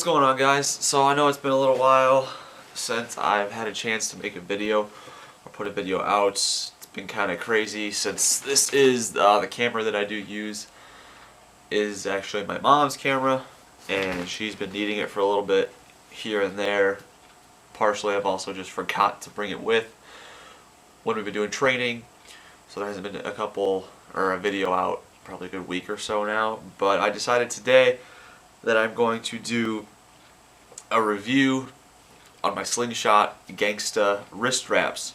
What's going on, guys? So I know it's been a little while since I've had a chance to make a video or put a video out. It's been kind of crazy since this is the camera that I do use is actually my mom's camera, and she's been needing it for a little bit here and there. Partially I've also just forgot to bring it with when we've been doing training, so there hasn't been a video out probably a good week or so now. But I decided today that I'm going to do a review on my Slingshot Gangsta wrist wraps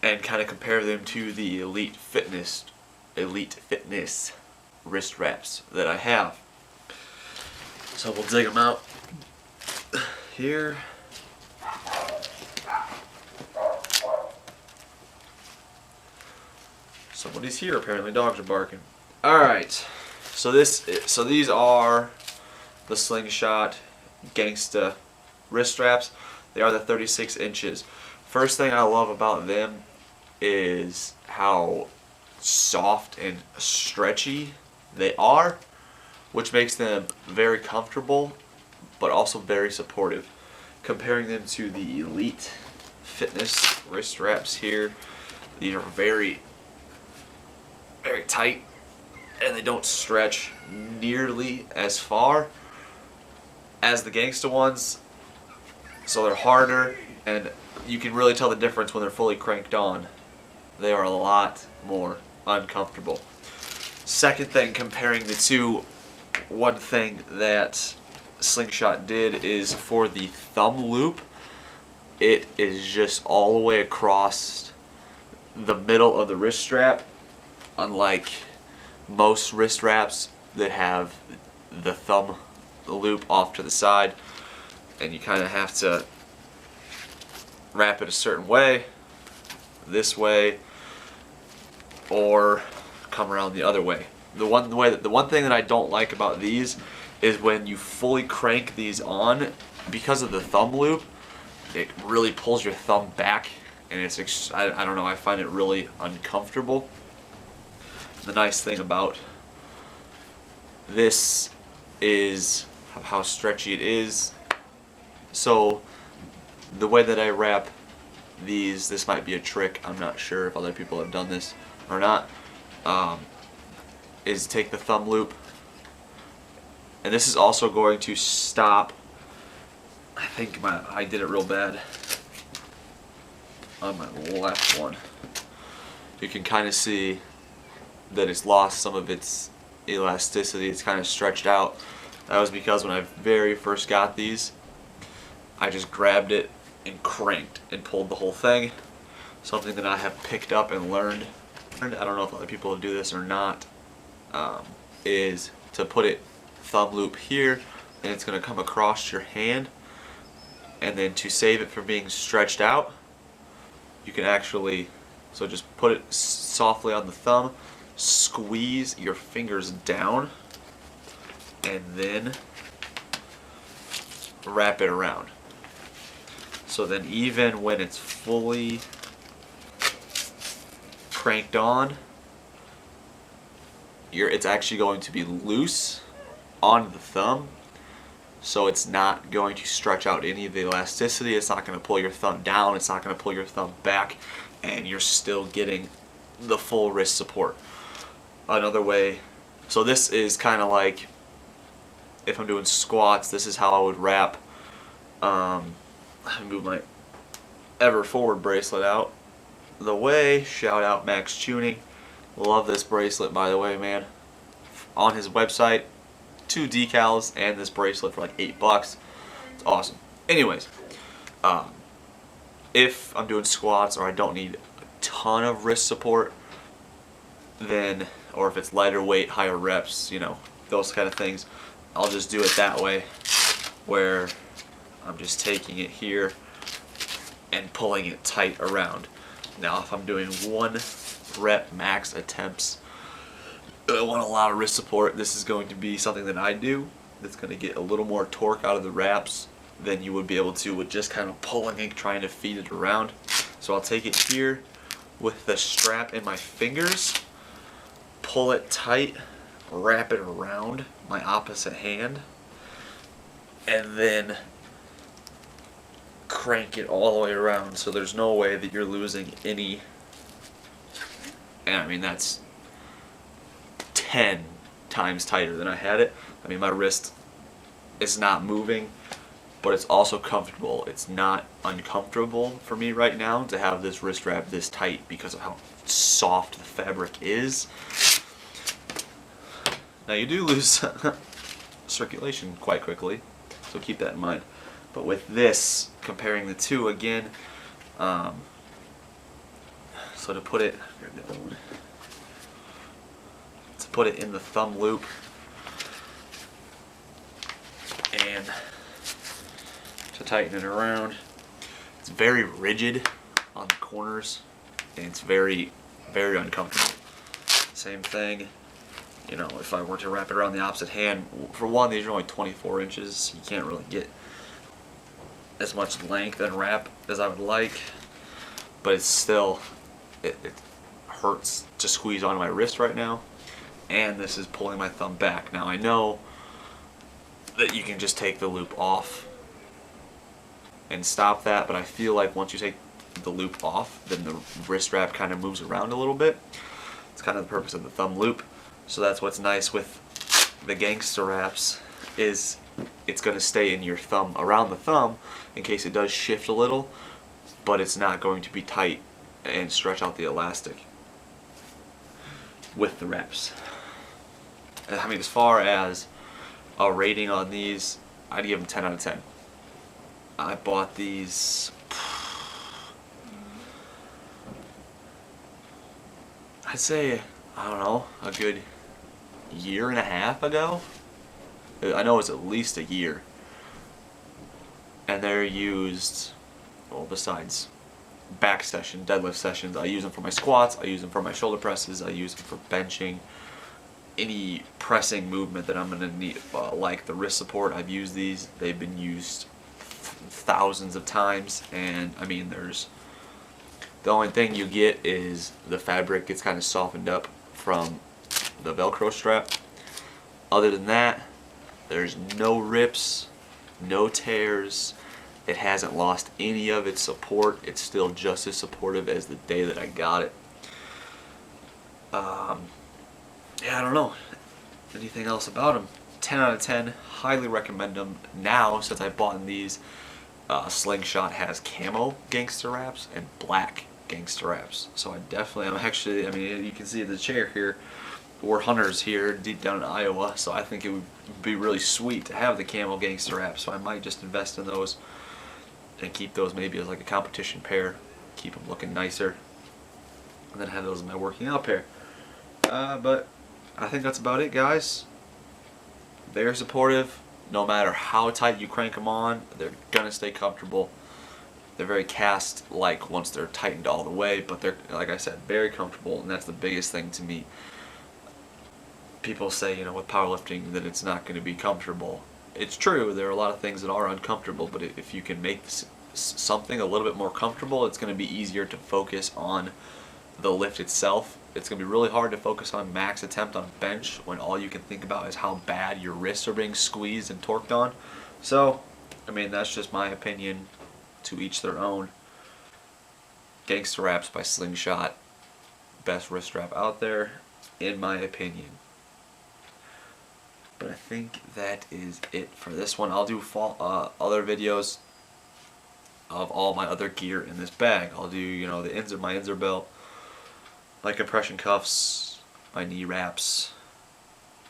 and kind of compare them to the Elite Fitness wrist wraps that I have. So we'll dig them out here. Somebody's here apparently. Dogs are barking. All right. So these are the Slingshot Gangsta wrist straps. They are the 36 inches. First thing I love about them is how soft and stretchy they are, which makes them very comfortable but also very supportive. Comparing them to the Elite Fitness wrist straps here, these are very tight and they don't stretch nearly as far as the Gangsta ones, so they're harder, and you can really tell the difference when they're fully cranked on. They are a lot more uncomfortable. Second thing, comparing the two, one thing that Slingshot did is for the thumb loop, it is just all the way across the middle of the wrist strap, unlike most wrist wraps that have the thumb loop off to the side, and you kind of have to wrap it a certain way, this way, or come around the other way. The one thing that I don't like about these is when you fully crank these on, because of the thumb loop, it really pulls your thumb back, and I don't know, I find it really uncomfortable. The nice thing about this is how stretchy it is. So the way that I wrap these, this might be a trick, I'm not sure if other people have done this or not, is take the thumb loop, and this is also going to stop, I think I did it real bad on my left one. You can kind of see that it's lost some of its elasticity. It's kind of stretched out. That was because when I very first got these, I just grabbed it and cranked and pulled the whole thing. Something that I have picked up and learned, I don't know if other people do this or not, is to put it thumb loop here, and it's going to come across your hand, and then to save it from being stretched out, you can actually, so just put it softly on the thumb, squeeze your fingers down, and then wrap it around. So then even when it's fully cranked on, it's actually going to be loose on the thumb, so it's not going to stretch out any of the elasticity. It's not going to pull your thumb down, it's not going to pull your thumb back, and you're still getting the full wrist support. Another way, so this is kind of like if I'm doing squats, this is how I would wrap. I move my ever forward bracelet out the way. Shout out Max Tuning, love this bracelet, by the way, man. On his website, 2 decals and this bracelet for like $8. It's awesome. Anyways, if I'm doing squats or I don't need a ton of wrist support, then, or if it's lighter weight, higher reps, you know, those kind of things, I'll just do it that way, where I'm just taking it here and pulling it tight around. Now if I'm doing 1 rep max attempts, I want a lot of wrist support, this is going to be something that I do that's going to get a little more torque out of the wraps than you would be able to with just kind of pulling and trying to feed it around. So I'll take it here with the strap in my fingers, pull it tight, wrap it around my opposite hand, and then crank it all the way around, so there's no way that you're losing any. And I mean, that's 10 times tighter than I had it. I mean, my wrist is not moving, but it's also comfortable. It's not uncomfortable for me right now to have this wrist wrap this tight because of how soft the fabric is. Now you do lose circulation quite quickly, so keep that in mind. But with this, comparing the two again, so to put it in the thumb loop and to tighten it around, it's very rigid on the corners and it's very, very uncomfortable. Same thing, you know, if I were to wrap it around the opposite hand, for one, these are only 24 inches, so you can't really get as much length and wrap as I would like, but it's still, it hurts to squeeze onto my wrist right now, and this is pulling my thumb back. Now I know that you can just take the loop off and stop that, but I feel like once you take the loop off, then the wrist wrap kind of moves around a little bit. It's kind of the purpose of the thumb loop. So that's what's nice with the Gangsta wraps, is it's going to stay in your thumb, around the thumb, in case it does shift a little, but it's not going to be tight and stretch out the elastic with the wraps. I mean, as far as a rating on these, I'd give them 10 out of 10. I bought these, I'd say, I don't know, a good year and a half ago. I know it's at least a year. And they're used, well, besides back session, deadlift sessions, I use them for my squats, I use them for my shoulder presses, I use them for benching. Any pressing movement that I'm going to need, like the wrist support, I've used these. They've been used thousands of times, and I mean, the only thing you get is the fabric gets kind of softened up from the Velcro strap. Other than that, there's no rips, no tears. It hasn't lost any of its support. It's still just as supportive as the day that I got it. Yeah, I don't know anything else about them. 10 out of 10. Highly recommend them. Now, since I bought these, Slingshot has camo Gangsta wraps and black Gangsta wraps. So I'm actually, I mean, you can see the chair here. We're hunters here deep down in Iowa, so I think it would be really sweet to have the camo Gangsta wraps. So I might just invest in those and keep those maybe as like a competition pair. Keep them looking nicer. And then have those in my working out pair. But I think that's about it, guys. They're supportive. No matter how tight you crank them on, they're gonna stay comfortable. They're very cast-like once they're tightened all the way, but they're, like I said, very comfortable, and that's the biggest thing to me. People say, you know, with powerlifting that it's not going to be comfortable. It's true, there are a lot of things that are uncomfortable, but if you can make something a little bit more comfortable, it's going to be easier to focus on the lift itself. It's going to be really hard to focus on max attempt on bench when all you can think about is how bad your wrists are being squeezed and torqued on. So, I mean, that's just my opinion. To each their own. Gangsta wraps by Slingshot. Best wrist wrap out there, in my opinion. But I think that is it for this one. I'll do other videos of all my other gear in this bag. I'll do, you know, my Inzer belt, my compression cuffs, my knee wraps,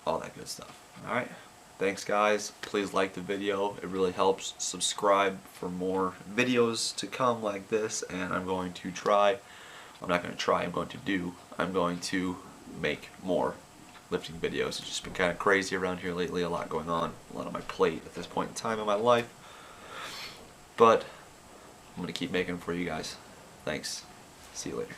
all that good stuff. Alright, thanks guys. Please like the video. It really helps. Subscribe for more videos to come like this, and I'm going to try, I'm not going to try, I'm going to make more lifting videos. It's just been kind of crazy around here lately, a lot going on, a lot on my plate at this point in time in my life. But I'm going to keep making them for you guys. Thanks. See you later.